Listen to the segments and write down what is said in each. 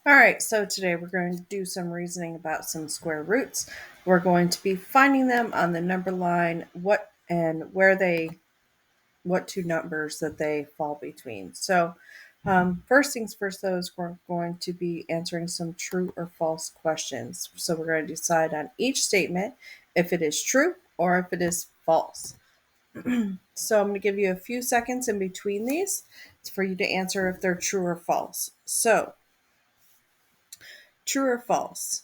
All right, so today we're going to do some reasoning about some square roots. We're going to be finding them on the number line, what two numbers that they fall between. So, first things first, though, is we're going to be answering some true or false questions. So, we're going to decide on each statement if it is true or if it is false. So, I'm going to give you a few seconds in between these for you to answer if they're true or false. So, true or false?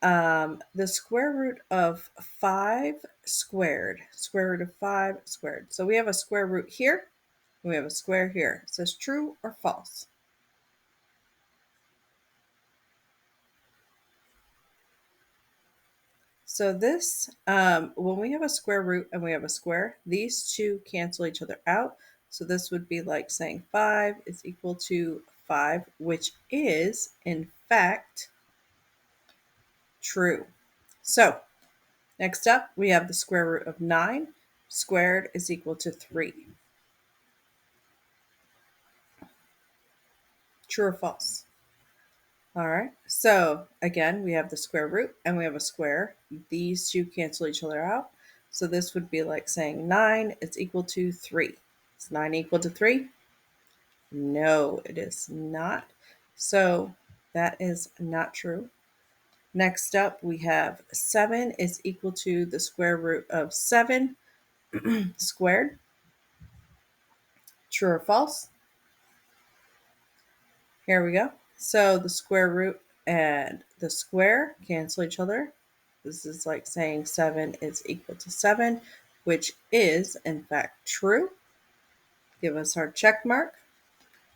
The square root of 5 squared. Square root of 5 squared. So we have a square root here. We have a square here. It says true or false. So this, when we have a square root and we have a square, these two cancel each other out. So this would be like saying 5 is equal to 5, which is, in fact, true. So next up, we have the square root of 9 squared is equal to 3. True or false? All right. So again, we have the square root and we have a square. These two cancel each other out. So this would be like saying 9 is equal to 3. Is 9 equal to 3? No, it is not. So that is not true. Next up, we have 7 is equal to the square root of 7 squared. True or false? Here we go. So the square root and the square cancel each other. This is like saying 7 is equal to 7, which is in fact true. Give us our check mark.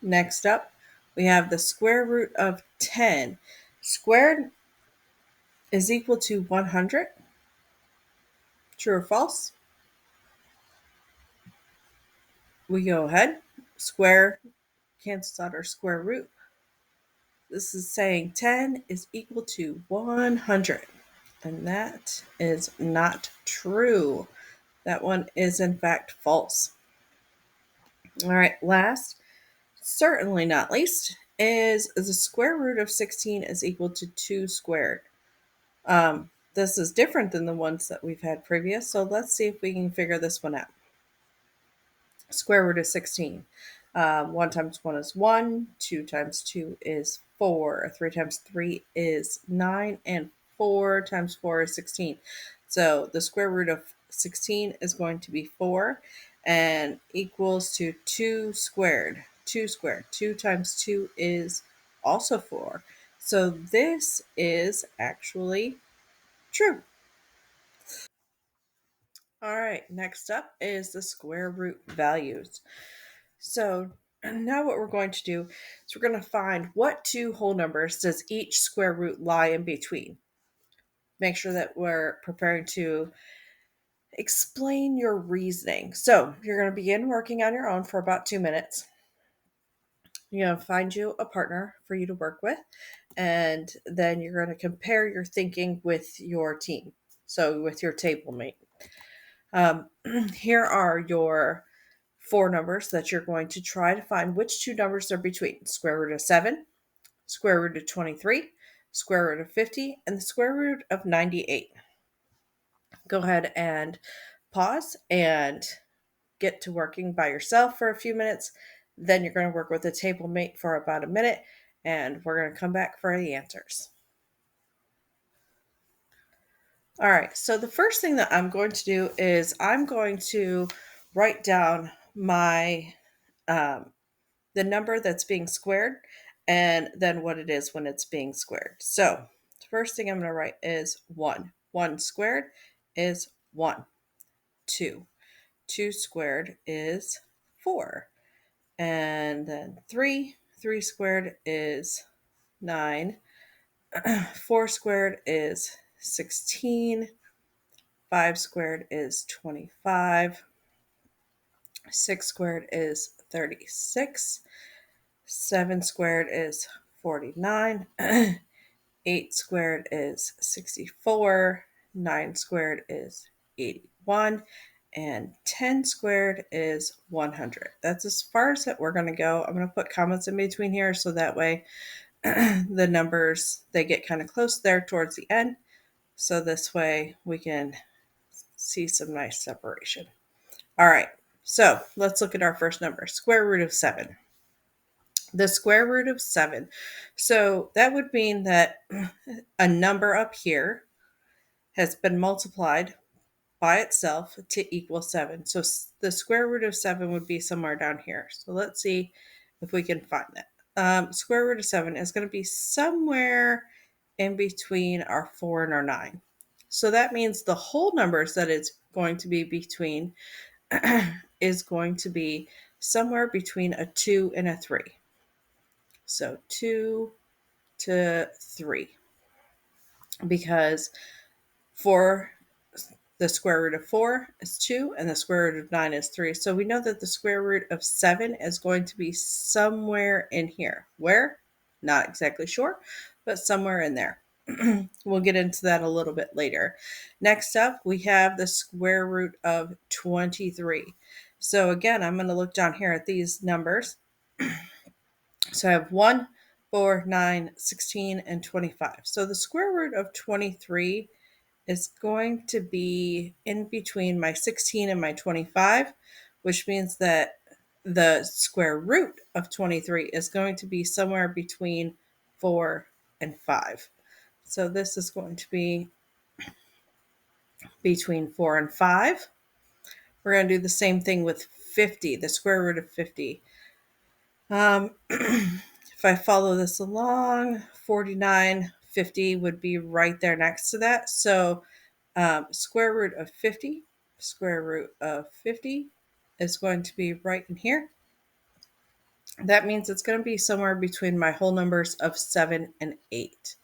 Next up, we have the square root of 10 squared is equal to 100. True or false? We go ahead. Square cancels out our square root. This is saying 10 is equal to 100. And that is not true. That one is in fact false. All right, last, certainly not least, is the square root of 16 is equal to 2 squared. This is different than the ones that we've had previous, so let's see if we can figure this one out. Square root of 16. 1 times 1 is 1, 2 times 2 is 4, 3 times 3 is 9, and 4 times 4 is 16. So the square root of 16 is going to be 4 and equals to 2 squared. 2 squared. 2 times 2 is also 4. So this is actually true. All right, next up is the square root values. So now what we're going to do is we're going to find what two whole numbers does each square root lie in between. Make sure that we're preparing to explain your reasoning. So you're going to begin working on your own for about 2 minutes. You're going to find you a partner for you to work with, and then you're going to compare your thinking with your team. So with your table mate. Here are your four numbers that you're going to try to find which two numbers they're between: square root of 7, square root of 23, square root of 50, and the square root of 98. Go ahead and pause and get to working by yourself for a few minutes. Then you're going to work with a table mate for about a minute, and we're going to come back for the answers. All right, so the first thing that I'm going to do is I'm going to write down um, the number that's being squared and then what it is when it's being squared. So the first thing I'm going to write is 1. 1 squared is 1. 2. 2 squared is 4. And then 3. 3 squared is 9. 4 squared is 16. 5 squared is 25. 6 squared is 36. 7 squared is 49. 8 squared is 64. 9 squared is 81. And 10 squared is 100. That's as far as that we're going to go. I'm going to put commas in between here so that way the numbers, they get kind of close there towards the end. So this way we can see some nice separation. All right, so let's look at our first number, square root of 7. The square root of 7. So that would mean that a number up here has been multiplied by itself to equal 7. So the square root of 7 would be somewhere down here. So let's see if we can find that. Square root of 7 is going to be somewhere in between our 4 and our 9. So that means the whole numbers that it's going to be between is going to be somewhere between a 2 and a 3. So 2 to 3. Because 4, the square root of 4 is 2, and the square root of 9 is 3. So we know that the square root of 7 is going to be somewhere in here. Where? Not exactly sure, but somewhere in there. We'll get into that a little bit later. Next up, we have the square root of 23. So again, I'm going to look down here at these numbers. So I have 1, 4, 9, 16, and 25. So the square root of 23 is going to be in between my 16 and my 25, which means that the square root of 23 is going to be somewhere between 4 and 5. So this is going to be between 4 and 5. We're going to do the same thing with 50, the square root of 50. If I follow this along, 49, 50 would be right there next to that. So square root of 50 is going to be right in here. That means it's going to be somewhere between my whole numbers of 7 and 8.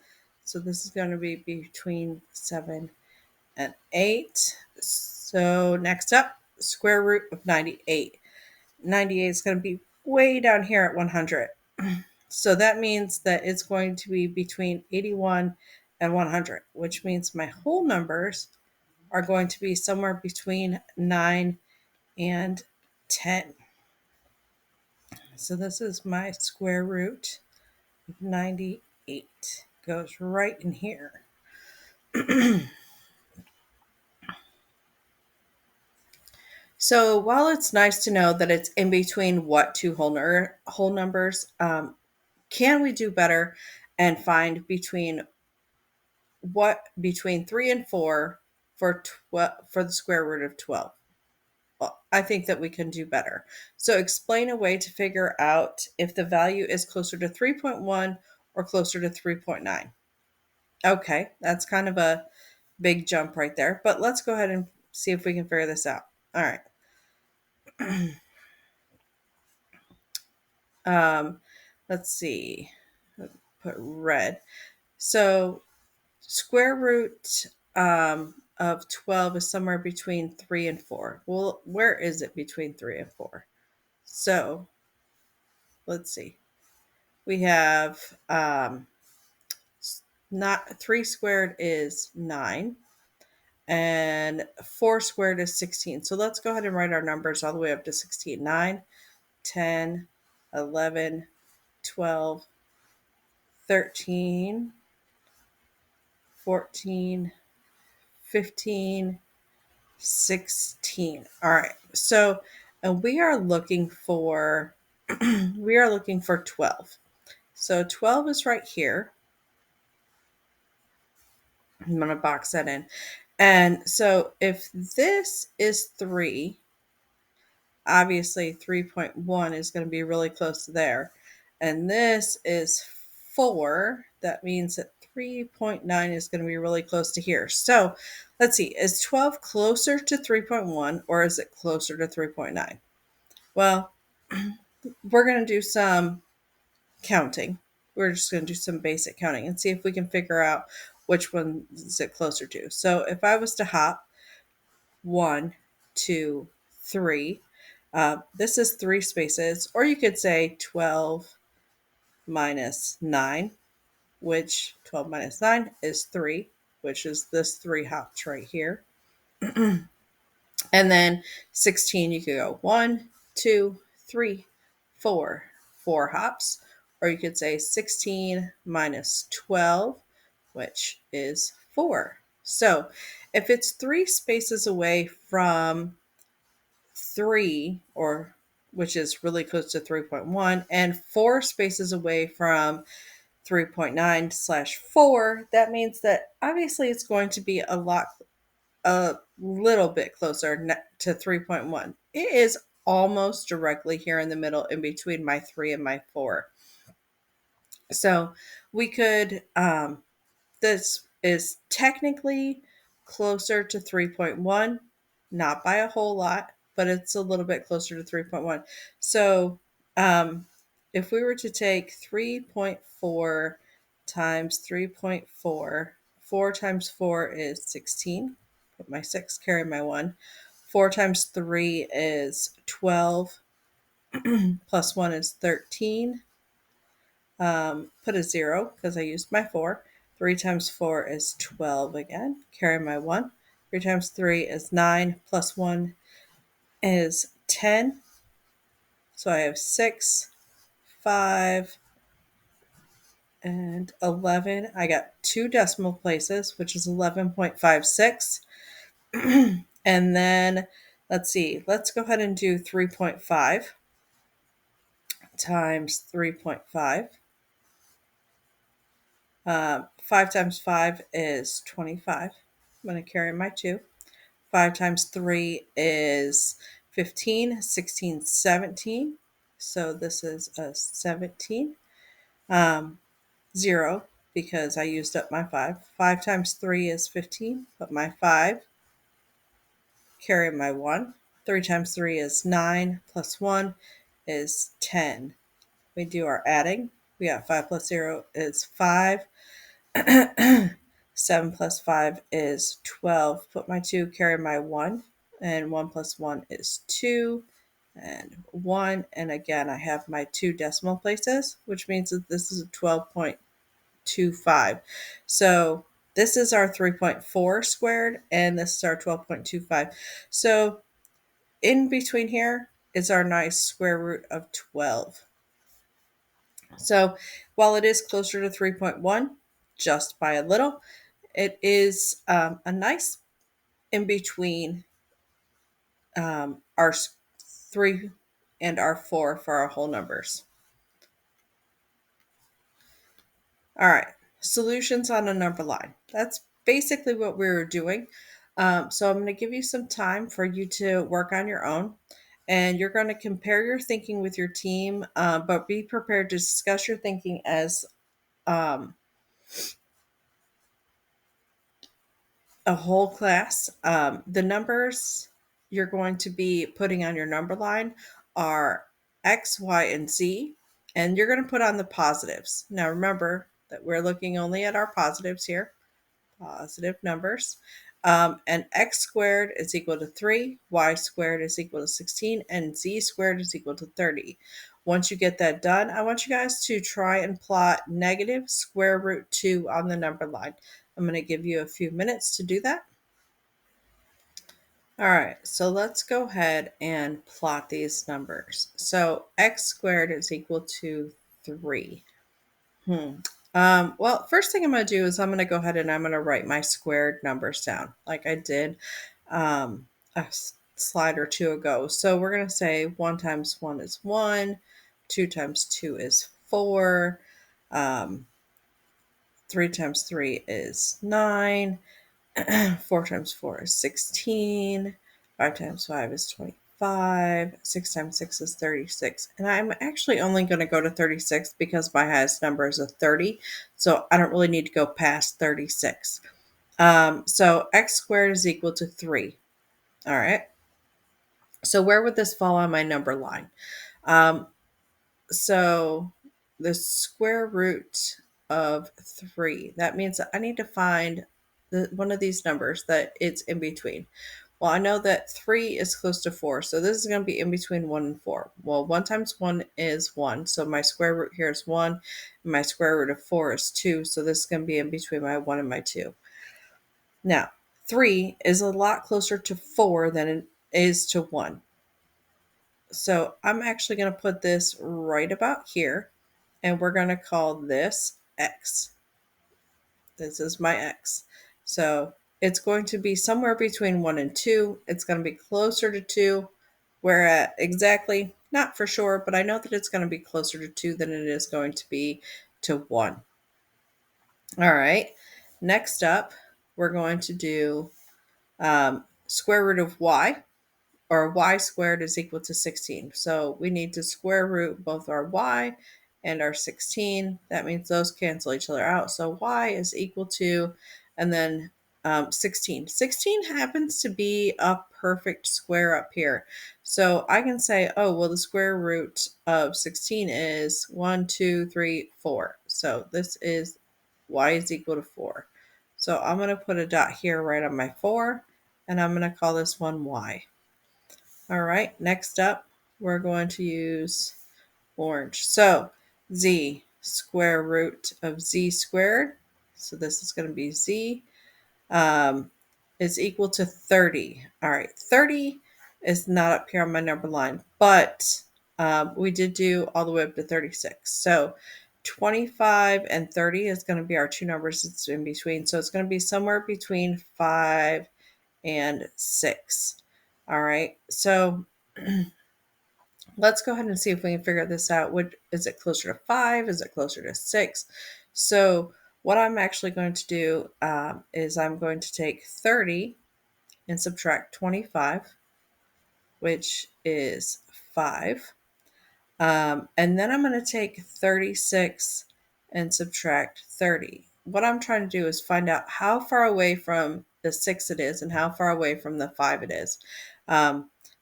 So this is going to be between 7 and 8. So next up, square root of 98. 98 is going to be way down here at 100. So that means that it's going to be between 81 and 100, which means my whole numbers are going to be somewhere between 9 and 10. So this is my square root of 98. Goes right in here. So while it's nice to know that it's in between what two whole numbers, can we do better and find between 3 and 4 for the square root of 12? Well, I think that we can do better. So explain a way to figure out if the value is closer to 3.1 or closer to 3.9. Okay, that's kind of a big jump right there, but let's go ahead and see if we can figure this out. All right. Let's see. Put red. So square root of 12 is somewhere between 3 and 4. Well, where is it between 3 and 4? So let's see. We have not 3 squared is 9, and 4 squared is 16. So let's go ahead and write our numbers all the way up to 16. 9, 10, 11, 12, 13, 14, 15, 16. All right. So we are looking for 12. So 12 is right here. I'm going to box that in. And so if this is 3, obviously 3.1 is going to be really close to there. And this is 4. That means that 3.9 is going to be really close to here. So let's see, is 12 closer to 3.1 or is it closer to 3.9? Well, we're going to do some counting. We're just going to do some basic counting and see if we can figure out which one is it closer to. So if I was to hop 1, 2, 3, this is 3 spaces, or you could say 12 minus 9, which 12 minus 9 is 3, which is this 3 hops right here. And then 16, you could go 1, 2, 3, 4, 4 hops, or you could say 16 minus 12, which is 4. So if it's 3 spaces away from 3, or which is really close to 3.1, and 4 spaces away from 3.9/4, that means that obviously it's going to be a little bit closer to 3.1. It is almost directly here in the middle in between my 3 and my 4. So we could, this is technically closer to 3.1, not by a whole lot, but it's a little bit closer to 3.1. So if we were to take 3.4 times 3.4, 4 times 4 is 16. Put my 6, carry my 1. 4 times 3 is 12. Plus 1 is 13. Put a 0 because I used my 4. 3 times 4 is 12 again. Carry my 1. 3 times 3 is 9. Plus 1 is 10. So I have 6, 5, and 11. I got 2 decimal places, which is 11.56. And then let's see, let's go ahead and do 3.5 times 3.5. 5 times 5 is 25. I'm going to carry my 2. 5 times 3 is 15, 16, 17. So this is a 17. 0, because I used up my 5. 5 times 3 is 15. Put my 5. Carry my 1. 3 times 3 is 9. Plus 1 is 10. We do our adding. We got 5 plus 0 is 5. 7 plus 5 is 12. Put my 2, carry my 1. And 1 plus 1 is 2. And 1. And again, I have my 2 decimal places, which means that this is a 12.25. So this is our 3.4 squared, and this is our 12.25. So in between here is our nice square root of 12. So while it is closer to 3.1, just by a little, it is a nice in between our 3 and our 4 for our whole numbers. All right, solutions on a number line. That's basically what we were doing. So I'm going to give you some time for you to work on your own. And you're going to compare your thinking with your team, but be prepared to discuss your thinking as um, a whole class. The numbers you're going to be putting on your number line are X, Y, and Z, and you're going to put on the positives. Now remember that we're looking only at our positives here, positive numbers. And X squared is equal to 3, Y squared is equal to 16, and Z squared is equal to 30. Once you get that done, I want you guys to try and plot negative square root 2 on the number line. I'm going to give you a few minutes to do that. All right, so let's go ahead and plot these numbers. So X squared is equal to 3. Well, first thing I'm going to do is I'm going to go ahead and I'm going to write my squared numbers down like I did a slide or two ago. So we're going to say 1 times 1 is 1, 2 times 2 is 4, 3 times 3 is 9, 4 times 4 is 16, 5 times 5 is 25, 6 times 6 is 36. And I'm actually only going to go to 36 because my highest number is a 30. So I don't really need to go past 36. So X squared is equal to 3. All right. So where would this fall on my number line? So the square root of 3, that means that I need to find one of these numbers that it's in between. Well, I know that 3 is close to 4, so this is going to be in between 1 and 4. Well, 1 times 1 is 1, so my square root here is 1, and my square root of 4 is 2, so this is going to be in between my 1 and my 2. Now, 3 is a lot closer to 4 than it is to 1. So I'm actually going to put this right about here. and we're going to call this x. This is my x. So it's going to be somewhere between 1 and 2. It's going to be closer to 2. Where at exactly, not for sure, but I know that it's going to be closer to 2 than it is going to be to 1. All right. Next up, we're going to do square root of y, or y squared is equal to 16. So we need to square root both our y and our 16. That means those cancel each other out. So y is equal to, and then 16. 16 happens to be a perfect square up here. So I can say, oh, well, the square root of 16 is 1, 2, 3, 4. So this is y is equal to 4. So I'm going to put a dot here right on my 4, and I'm going to call this one y. All right, next up, we're going to use orange. So z, square root of z squared. So this is going to be z is equal to 30. All right, 30 is not up here on my number line, but we did do all the way up to 36. So 25 and 30 is going to be our two numbers it's in between. So it's going to be somewhere between 5 and 6. All right, so let's go ahead and see if we can figure this out. Is it closer to 5? Is it closer to 6? So what I'm actually going to do is I'm going to take 30 and subtract 25, which is 5. And then I'm going to take 36 and subtract 30. What I'm trying to do is find out how far away from the 6 it is and how far away from the 5 it is.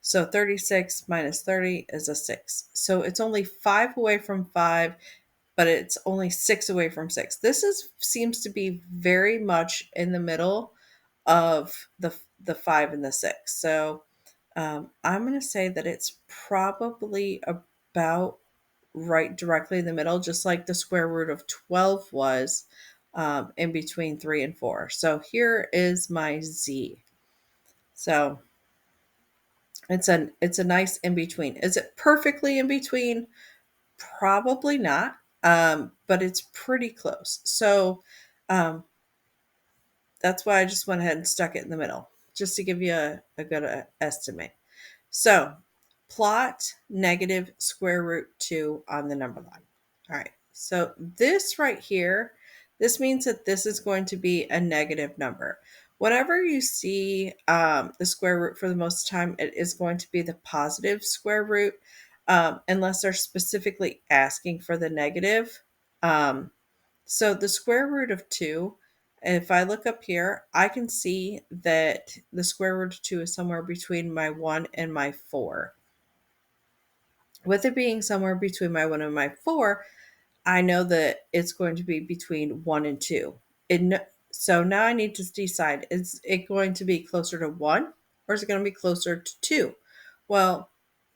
So 36 minus 30 is a 6. So it's only 5 away from 5, but it's only 6 away from 6. This seems to be very much in the middle of the 5 and the 6. So I'm going to say that it's probably about right directly in the middle, just like the square root of 12 was in between 3 and 4. So here is my z. So it's a nice in between. Is it perfectly in between? Probably not, but it's pretty close. So that's why I just went ahead and stuck it in the middle, just to give you a good estimate. So plot negative square root 2 on the number line. All right, so this right here, this means that this is going to be a negative number. Whenever you see the square root, for the most time, it is going to be the positive square root, unless they're specifically asking for the negative. So the square root of 2, if I look up here, I can see that the square root of 2 is somewhere between my 1 and my 4. With it being somewhere between my 1 and my 4, I know that it's going to be between 1 and 2. So now I need to decide, is it going to be closer to 1 or is it going to be closer to 2? Well,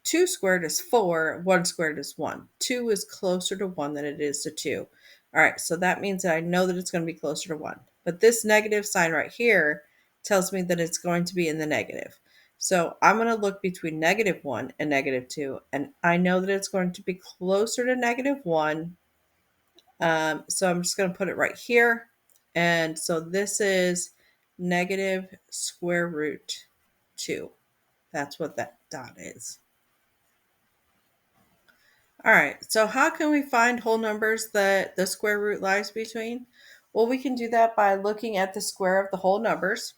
2 squared is 4, 1 squared is 1. 2 is closer to 1 than it is to 2. All right, so that means that I know that it's going to be closer to 1. But this negative sign right here tells me that it's going to be in the negative. So I'm going to look between -1 and -2, and I know that it's going to be closer to -1. So I'm just going to put it right here. And so this is negative square root 2. That's what that dot is. All right, so how can we find whole numbers that the square root lies between? Well, we can do that by looking at the square of the whole numbers,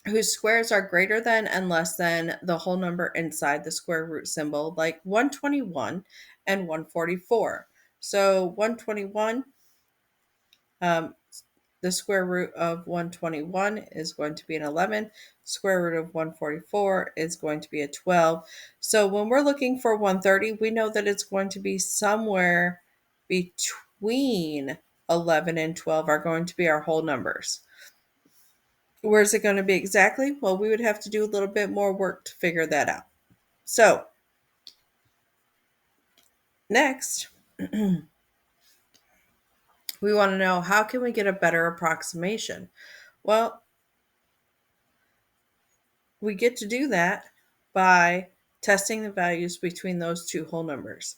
whose squares are greater than and less than the whole number inside the square root symbol, like 121 and 144. So 121, the square root of 121 is going to be an 11. Square root of 144 is going to be a 12. So when we're looking for 130, we know that it's going to be somewhere between 11 and 12 are going to be our whole numbers. Where is it going to be exactly? Well, we would have to do a little bit more work to figure that out. So next, we want to know, how can we get a better approximation? Well, we get to do that by testing the values between those two whole numbers.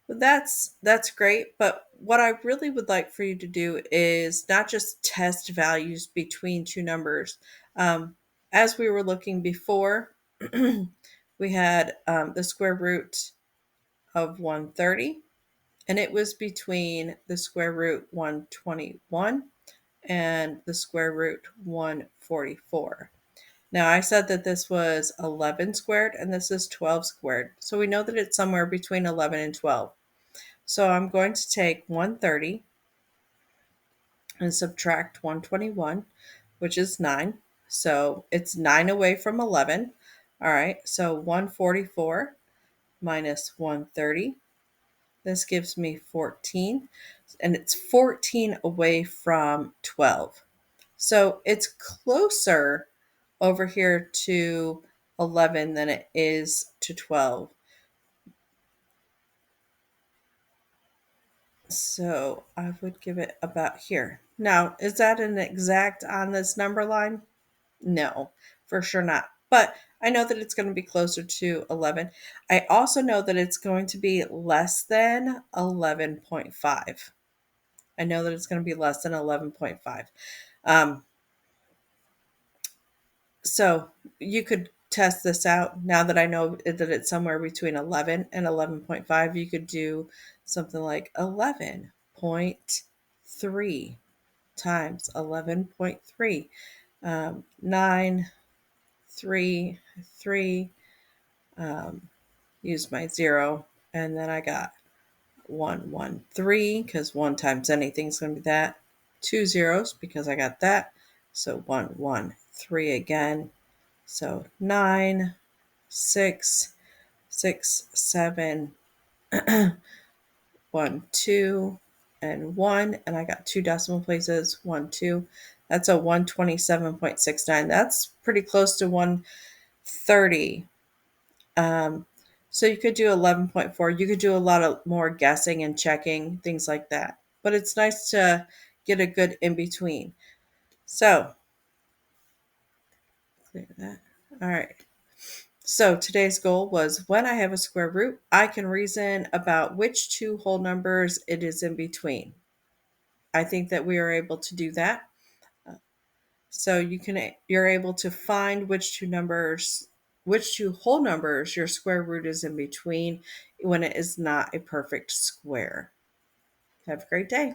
That's great, but what I really would like for you to do is not just test values between two numbers. Um, as we were looking before, we had the square root of 130, and it was between the square root 121 and the square root 144. Now, I said that this was 11 squared and this is 12 squared. So we know that it's somewhere between 11 and 12. So I'm going to take 130 and subtract 121, which is 9. So it's 9 away from 11. All right, so 144 minus 130. This gives me 14, and it's 14 away from 12. So it's closer over here to 11 than it is to 12. So I would give it about here. Now, is that an exact on this number line? No, for sure not. But I know that it's going to be closer to 11. I also know that it's going to be less than 11.5. I know that it's going to be less than 11.5. Um, so you could test this out now that I know that it's somewhere between 11 and 11.5. You could do something like 11.3 times 11.3, 9, 3, 3, use my 0, and then I got 113 because 1 times anything's going to be that. 2 zeros because I got that. So 113 again. So 9, 6, 6, 7, 1, 2, and 1. And I got 2 decimal places 1, 2. That's a 127.69. That's pretty close to 130. So you could do 11.4. You could do a lot of more guessing and checking, things like that. But it's nice to get a good in between. So, clear that. All right. So today's goal was when I have a square root, I can reason about which two whole numbers it is in between. I think that we are able to do that. So you're able to find which two whole numbers your square root is in between when it is not a perfect square. Have a great day.